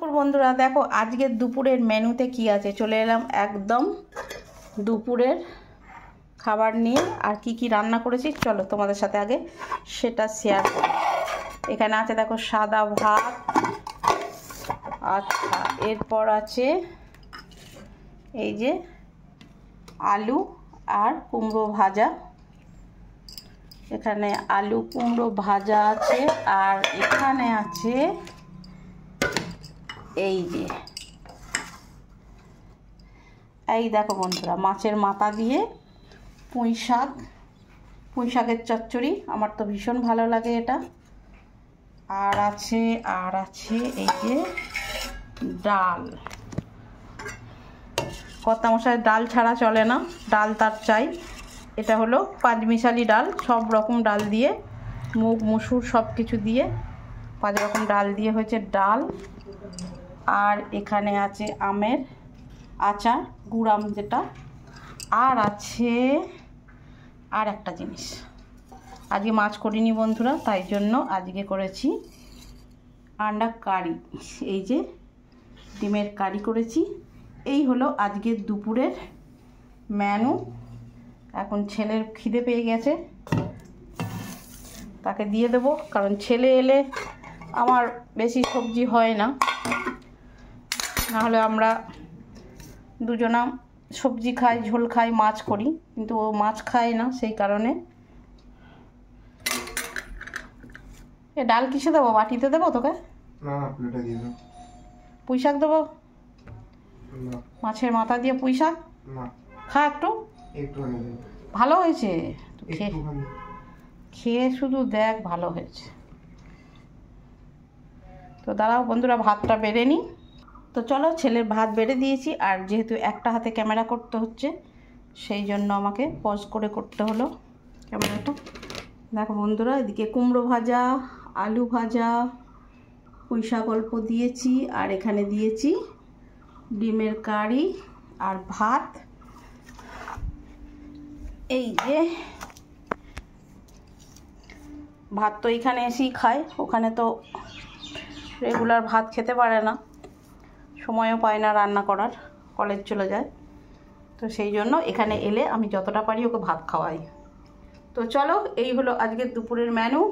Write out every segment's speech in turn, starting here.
দুপুর বন্ধুরা, দেখো আজকের দুপুরের মেনুতে কি আছে। চলে এলাম একদম দুপুরের খাবার নিয়ে। আর কি কি রান্না করেছি চলো তোমাদের সাথে আগে সেটা শেয়ার করি। এখানে আছে দেখো সাদা ভাত, আচ্ছা এরপর আছে এই যে আলু আর কুমড়ো ভাজা। এখানে আলু কুমড়ো ভাজা আছে। আর এখানে আছে এই যে এই দেখো বন্ধুরা, মাছের মাথা দিয়ে পুঁই শাকের চচ্চড়ি। আমার তো ভীষণ ভালো লাগে এটা। আর আছে এই যে ডাল। কর্তামশাই ডাল ছাড়া চলে না, ডাল তার চাই। এটা হলো পাঁচমিশালি ডাল, সব রকম ডাল দিয়ে, মুগ মুসুর সব কিছু দিয়ে 5 রকম ডাল দিয়ে হয়েছে ডাল। আর এখানে আছে আমের আচার, গুড় আম যেটা। আর আছে আর একটা জিনিস, আজকে মাছ করিনি বন্ধুরা, তাই জন্য আজকে করেছি আন্ডা কারি। এই যে ডিমের কারি করেছি। এই হলো আজকের দুপুরের মেনু। এখন ছেলের খিদে পেয়ে গেছে, তাকে দিয়ে দেবো, কারণ ছেলে এলে আমার বেশি সবজি হয় না, নাহলে আমরা দুজনা সবজি খাই, ঝোল খাই, মাছ করি, কিন্তু ও মাছ খায় না, সেই কারণে। এ ডাল কিসে দেবো? বাটিতে দেবো তোকে? না প্লেটে দিয়ে দাও। পুঁই শাক দেবো? না। মাছের মাথা দিয়ে পুঁই শাক? না। খা একটু, ভালো হয়েছে। খেয়ে শুধু দেখ ভালো হয়েছে। তো দাঁড়াও বন্ধুরা, ভাতটা বেড়ে নিই। তো চলো, ছেলের ভাত বেড়ে দিয়েছি। আর যেহেতু একটা হাতে ক্যামেরা করতে হচ্ছে, সেই জন্য আমাকে পজ করে করতে হলো ক্যামেরাটা। দেখো বন্ধুরা, এদিকে কুমড়ো ভাজা, আলু ভাজা, পুঁই শাক অল্প দিয়েছি, আর এখানে দিয়েছি ডিমের কারি আর ভাত। এই যে ভাত তো এখানে এসেই খায়, ওখানে তো রেগুলার ভাত খেতে পারে না, সময়ও পায় না রান্না করার, কলেজ চলে যায়। তো সেই জন্য এখানে এলে আমি যতটা পারি ওকে ভাত খাওয়াই। তো চলো, এই হলো আজকের দুপুরের মেনু,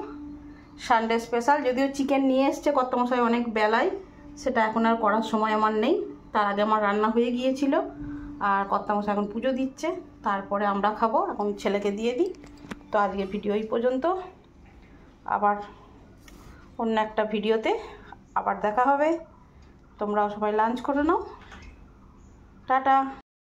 সানডে স্পেশাল। যদিও চিকেন নিয়ে এসছে কর্তামশাই অনেক বেলায়, সেটা এখন আর করার সময় আমার নেই। তার আগে আমার রান্না হয়ে গিয়েছিল। আর কর্তামশাই এখন পুজো দিচ্ছে, তারপরে আমরা খাবো। এখন ছেলেকে দিয়ে দিই। তো আজকের ভিডিও এই পর্যন্ত, আবার অন্য একটা ভিডিওতে আবার দেখা হবে। তোমরাও সবাই লাঞ্চ করে নাও। টাটা।